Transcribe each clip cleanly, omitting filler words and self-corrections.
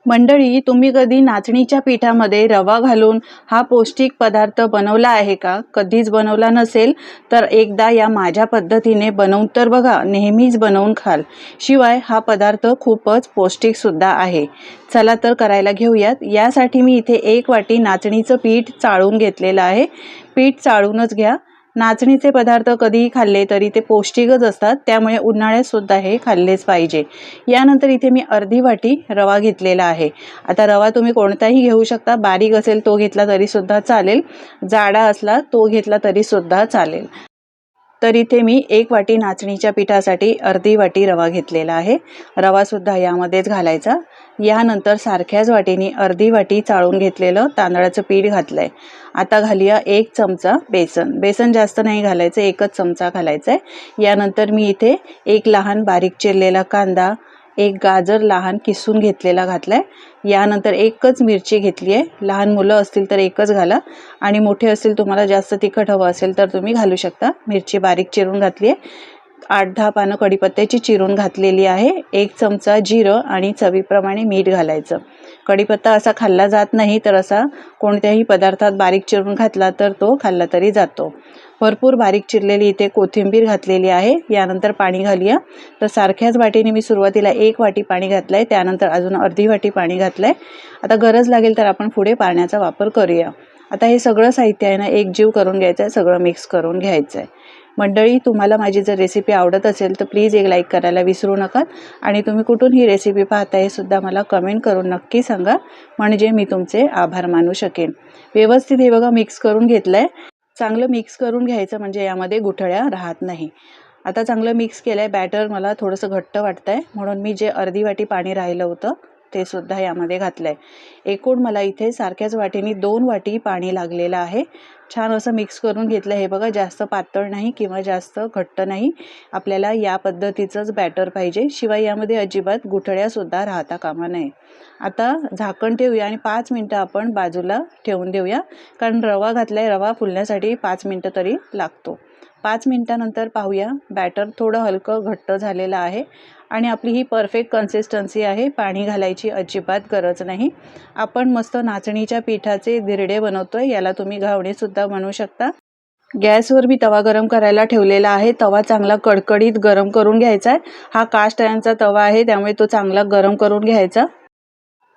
मंडळी, तुम्ही कधी नाचणीच्या पिठामध्ये रवा घालून हा पौष्टिक पदार्थ बनवला आहे का? कधीच बनवला नसेल तर एकदा या माझ्या पद्धतीने बनवून तर बघा, नेहमीच बनवून खाल. शिवाय हा पदार्थ खूपच पौष्टिक सुद्धा आहे. चला तर करायला घेऊयात. यासाठी मी इथे 1 वाटी नाचणीचं पीठ चाळून घेतलेलं आहे. पीठ चाळूनच घ्या. नाचणीचे पदार्थ कधीही खाल्ले तरी ते पौष्टिकच असतात, त्यामुळे उन्हाळ्यात सुद्धा हे खाल्लेच पाहिजे. यानंतर इथे मी अर्धी वाटी रवा घेतलेला आहे. आता रवा तुम्ही कोणताही घेऊ शकता. बारीक असेल तो घेतला तरी सुद्धा चालेल, जाडा असला तो घेतला तरी सुद्धा चालेल. तर इथे मी 1 वाटी नाचणीच्या पिठासाठी अर्धी वाटी रवा घेतलेला आहे. रवा सुद्धा यामध्येच घालायचा. यानंतर सारख्याच वाटीने अर्धी वाटी चाळून घेतलेलं तांदळाचं पीठ घातलंय. आता घालूया 1 चमचा बेसन. बेसन जास्त नाही घालायचं, 1च चमचा घालायचा आहे. यानंतर मी इथे 1 लहान बारीक चिरलेला कांदा, 1 गाजर लहान किसून घेतलेला घातलाय. यानंतर 1च मिरची घेतली आहे. लहान मुलं असतील तर 1च घाला आणि मोठे असतील, तुम्हाला जास्त तिखट हवं असेल तर तुम्ही घालू शकता. मिरची बारीक चिरून घातली आहे. 8-10 पानं कढीपत्त्याची चिरून घातलेली आहे. 1 चमचा जिरं आणि चवीप्रमाणे मीठ घालायचं. कढीपत्ता असा खाल्ला जात नाही, तर असा कोणत्याही पदार्थात बारीक चिरून घातला तर तो खाल्ला तरी जातो. भरपूर बारीक चिरलेली इथे कोथिंबीर घातलेली आहे. यानंतर पाणी घालूया. तर सारख्याच वाटीने मी सुरुवातीला 1 वाटी पाणी घातलंय, त्यानंतर अजून अर्धी वाटी पाणी घातलंय. आता गरज लागेल तर आपण पुढे पाण्याचा वापर करूया. आता हे सगळं साहित्य आहे ना, एकजीव करून घ्यायचं आहे, सगळं मिक्स करून घ्यायचं आहे. मंडळी, तुम्हाला माझी जर रेसिपी आवडत असेल तर प्लीज एक लाईक करायला विसरू नका आणि तुम्ही कुठून ही रेसिपी पाहताय हे सुद्धा मला कमेंट करून नक्की सांगा, म्हणजे मी तुमचे आभार मानू शकेन. व्यवस्थित हे बघा मिक्स करून घेतलंय. चांगलं मिक्स करून घ्यायचं म्हणजे यामध्ये गुठळ्या राहत नाही. आता चांगलं मिक्स केलंय. बॅटर मला थोडंसं घट्ट वाटतंय, म्हणून मी जे अर्धी वाटी पाणी राहिलं होतं ते सुद्धा यामध्ये घातलंय. एकूण मला इथे सारख्याच वाटीने 2 वाटी पाणी लागलेलं आहे. छान असं मिक्स करून घेतलं. हे बघा, जास्त पातळ नाही किंवा जास्त घट्ट नाही. आपल्याला या पद्धतीचंच बॅटर पाहिजे. शिवाय यामध्ये अजिबात गुठळ्या सुद्धा राहता कामा नये. आता झाकण ठेवूया आणि 5 मिनटं आपण बाजूला ठेवून देऊया, कारण रवा घातलाय. रवा फुलण्यासाठी 5 मिनटं तरी लागतो. 5 मिनटानंतर पाहूया. बॅटर थोडं हलकं घट्ट झालेलं आहे आणि आपली ही परफेक्ट कन्सिस्टन्सी आहे. पाणी घालायची अजिबात गरज नाही. आपण मस्त नाचणीच्या पिठाचे धिरडे बनवतोय. याला तुम्ही घावणे सुद्धा बनवू शकता. गॅसवर मी तवा गरम करायला ठेवलेला आहे. तवा चांगला कडकडीत गरम करून घ्यायचा आहे. हा कास्ट आयर्नचा तवा आहे, त्यामुळे तो चांगला गरम करून घ्यायचा.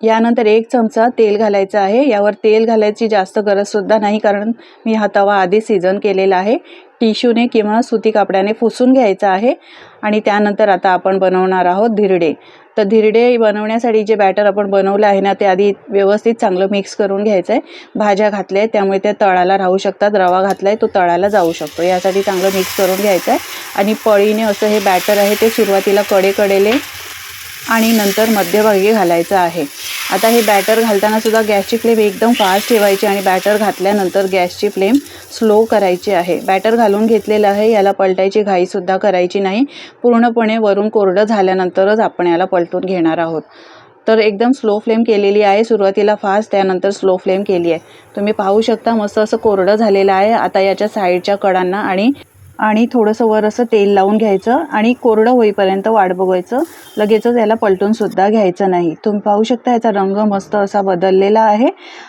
यानंतर 1 चमचा तेल घालायचं आहे. यावर तेल घालायची जास्त गरज सुद्धा नाही, कारण मी हा तवा आधी सीझन केलेला आहे. टिश्यूने किंवा सुती कापडाने पुसून घ्यायचा आहे. आणि त्यानंतर आता आपण बनवणार आहोत धिरडे. तर धिरडे बनवण्यासाठी जे बॅटर आपण बनवलं आहे ना, ते आधी व्यवस्थित चांगलं मिक्स करून घ्यायचं आहे. भाज्या घातल्या आहेत त्यामुळे त्या तळाला राहू शकतात. रवा घातला आहे तो तळाला जाऊ शकतो. यासाठी चांगलं मिक्स करून घ्यायचं आहे आणि पळीने असं हे बॅटर आहे ते सुरुवातीला कडेकडेले आणि नंतर मध्यभागी घालायचं आहे. आता हे बॅटर घालताना सुद्धा गॅसची फ्लेम एकदम फास्ट ठेवायची आणि बॅटर घातल्यानंतर गॅसची फ्लेम स्लो करायची आहे. बॅटर घालून घेतलेलं आहे, याला पलटायची घाईसुद्धा करायची नाही. पूर्णपणे वरून कोरडं झाल्यानंतरच आपण याला पलटून घेणार आहोत. तर एकदम स्लो फ्लेम केलेली आहे. सुरुवातीला फास्ट, त्यानंतर स्लो फ्लेम केली आहे. तुम्ही पाहू शकता मस्त असं कोरडं झालेलं आहे. आता याच्या साईडच्या कडांना आणि थोडंसं वर असं तेल लावून घ्यायचं आणि कोरडं होईपर्यंत वाट बघायचं. लगेचच याला पलटून सुद्धा घ्यायचं नाही. तुम्ही पाहू शकता याचा रंग मस्त असा बदललेला आहे.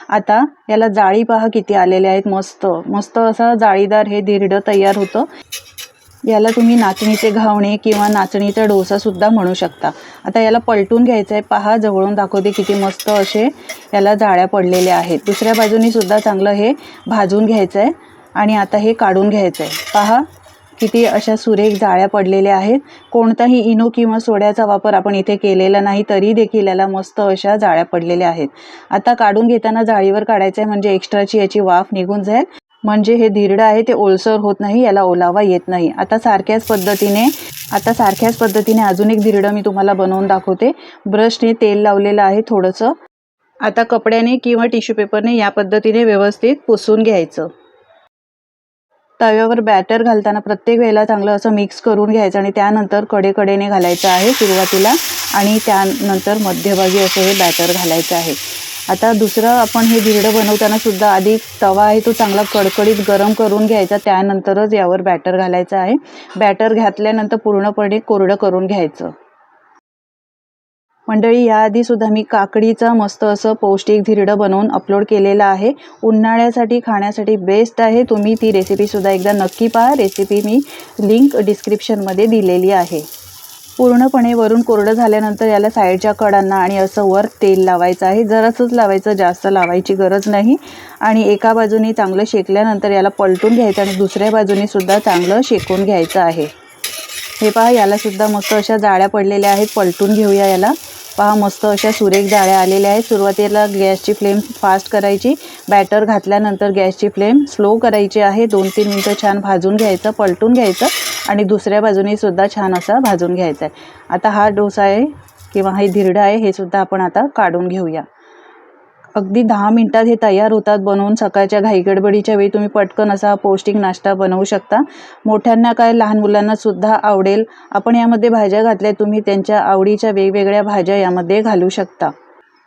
आता याला जाळी पहा किती आलेले आहेत. मस्त मस्त असा जाळीदार हे धिरडं तयार होतं. याला तुम्ही नाचणीचे घावणे किंवा नाचणीचा डोसा सुद्धा म्हणू शकता. आता याला पलटून घ्यायचं आहे. पहा, जवळून दाखवते किती मस्त असे याला जाळ्या पडलेल्या आहेत. दुसऱ्या बाजूनी सुद्धा चांगलं हे भाजून घ्यायचं आहे आणि आता हे काढून घ्यायचं आहे. पहा किती अशा सुरेख जाळ्या पडलेल्या आहेत. कोणताही इनो किंवा सोड्याचा वापर आपण इथे केलेला नाही, तरी देखील याला मस्त अशा जाळ्या पडलेल्या आहेत. आता काढून घेताना जाळीवर काढायचं आहे, म्हणजे एक्स्ट्राची याची वाफ निघून जाईल. म्हणजे हे धिरडं आहे ते ओलसर होत नाही, याला ओलावा येत नाही. आता सारख्याच पद्धतीने अजून एक धिरडं मी तुम्हाला बनवून दाखवते. ब्रशने तेल लावलेलं आहे थोडंसं. आता कपड्याने किंवा टिश्यू पेपरने या पद्धतीने व्यवस्थित पुसून घ्यायचं. तव्यावर बॅटर घालताना प्रत्येक वेळेला चांगलं असं मिक्स करून घ्यायचं आणि त्यानंतर कडेकडेने घालायचं आहे सुरुवातीला आणि त्यानंतर मध्यभागी असं हे बॅटर घालायचं आहे. आता दुसरं आपण हे धिरडं बनवताना सुद्धा आधी तवा आहे तो चांगला कडकडीत गरम करून घ्यायचा, त्यानंतरच यावर बॅटर घालायचं आहे. बॅटर घातल्यानंतर पूर्णपणे कोरडं करून घ्यायचं. मंडळी, याआधी सुद्धा मी काकडीचा मस्त असं पौष्टिक धिरडं बनवून अपलोड केलेलं आहे. उन्हाळ्यासाठी खाण्यासाठी बेस्ट आहे. तुम्ही ती रेसिपीसुद्धा एकदा नक्की पहा. रेसिपी मी लिंक डिस्क्रिप्शनमध्ये दिलेली आहे. पूर्णपणे वरून कोरडं झाल्यानंतर याला साईडच्या कडांना आणि असं वर तेल लावायचं आहे. जरासंच लावायचं, जास्त लावायची गरज नाही. आणि एका बाजूनी चांगलं शेकल्यानंतर याला पलटून घ्यायचं आणि दुसऱ्या बाजूनी सुद्धा चांगलं शेकून घ्यायचं आहे. हे पहा, याला सुद्धा मस्त अशा जाळ्या पडलेल्या आहेत. पलटून घेऊया याला. पहा, मस्त अशा सुरेख जाळ्या आलेल्या आहेत. सुरुवातीला गॅसची फ्लेम फास्ट करायची. बॅटर घातल्यानंतर गॅसची फ्लेम स्लो करायची आहे. 2-3 मिनटं छान भाजून घ्यायचं, पलटून घ्यायचं आणि दुसऱ्या बाजूनी सुद्धा छान असा भाजून घ्यायचा आहे. आता हा डोसा आहे किंवा हे धिरडं आहे, हे सुद्धा आपण आता काढून घेऊया. अगदी 10 मिनिटात हे तयार होतात बनवून. सकाळच्या घाईगडबडीच्या वेळी तुम्ही पटकन असा पौष्टिक नाश्ता बनवू शकता. मोठ्यांना काय, लहान मुलांना सुद्धा आवडेल. आपण यामध्ये भाज्या घातल्या, तुम्ही त्यांच्या आवडीच्या वेगवेगळ्या भाज्या यामध्ये घालू शकता.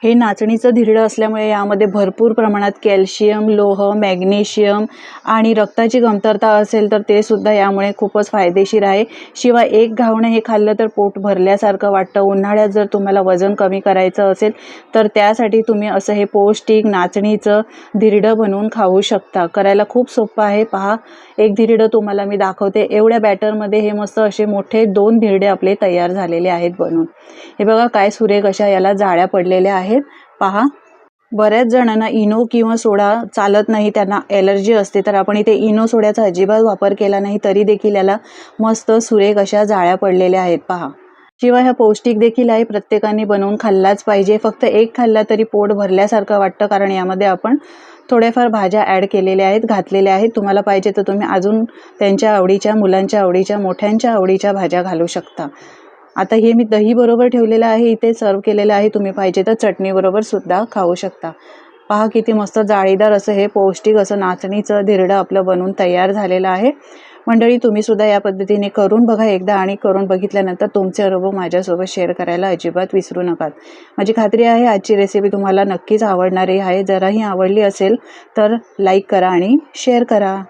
हे नाचणीचं धिरडं असल्यामुळे यामध्ये भरपूर प्रमाणात कॅल्शियम, लोह, मॅग्नेशियम आणि रक्ताची कमतरता असेल तर ते सुद्धा यामुळे खूपच फायदेशीर आहे. शिवाय एक घावणं हे खाल्लं तर पोट भरल्यासारखं वाटतं. उन्हाळ्यात जर तुम्हाला वजन कमी करायचं असेल तर त्यासाठी तुम्ही असं हे पौष्टिक नाचणीचं धिरडं बनवून खाऊ शकता. करायला खूप सोपं आहे. पहा, एक धिरडं तुम्हाला मी दाखवते. एवढ्या बॅटरमध्ये हे मस्त असे मोठे 2 धिरडे आपले तयार झालेले आहेत बनून. हे बघा, काय सुरेख अशा याला जाळ्या पडलेल्या आहेत. पहा, बऱ्याच जणांना इनो किंवा सोडा चालत नाही, त्यांना ॲलर्जी असते. तर आपण इथे इनो सोड्याचा अजिबात वापर केला नाही, तरी देखील याला मस्त सुरेख अशा जाळ्या पडलेल्या आहेत. पहा, शिवाय हा पौष्टिक देखील आहे. प्रत्येकाने बनवून खाल्लाच पाहिजे. फक्त एक खाल्ला तरी पोट भरल्यासारखं वाटतं, कारण यामध्ये आपण थोड्याफार भाज्या ॲड केलेल्या आहेत, घातलेल्या आहेत. तुम्हाला पाहिजे तर तुम्ही अजून त्यांच्या आवडीच्या, मुलांच्या आवडीच्या, मोठ्यांच्या आवडीच्या भाज्या घालू शकता. आता हे मी दही बरोबर ठेवलेलं आहे, इथे सर्व केलेलं आहे. तुम्ही पाहिजे तर चटणीबरोबर सुद्धा खाऊ शकता. पहा, किती मस्त जाळीदार असं हे पौष्टिक असं नाचणीचं धिरडं आपलं बनवून तयार झालेलं आहे. मंडळी, तुम्ही सुद्धा या पद्धतीने करून बघा एकदा आणि करून बघितल्यानंतर तुमचे अनुभव माझ्यासोबत शेअर करायला अजिबात विसरू नका. माझी खात्री आहे आजची रेसिपी तुम्हाला नक्कीच आवडणारी आहे. जराही आवडली असेल तर लाईक करा आणि शेअर करा.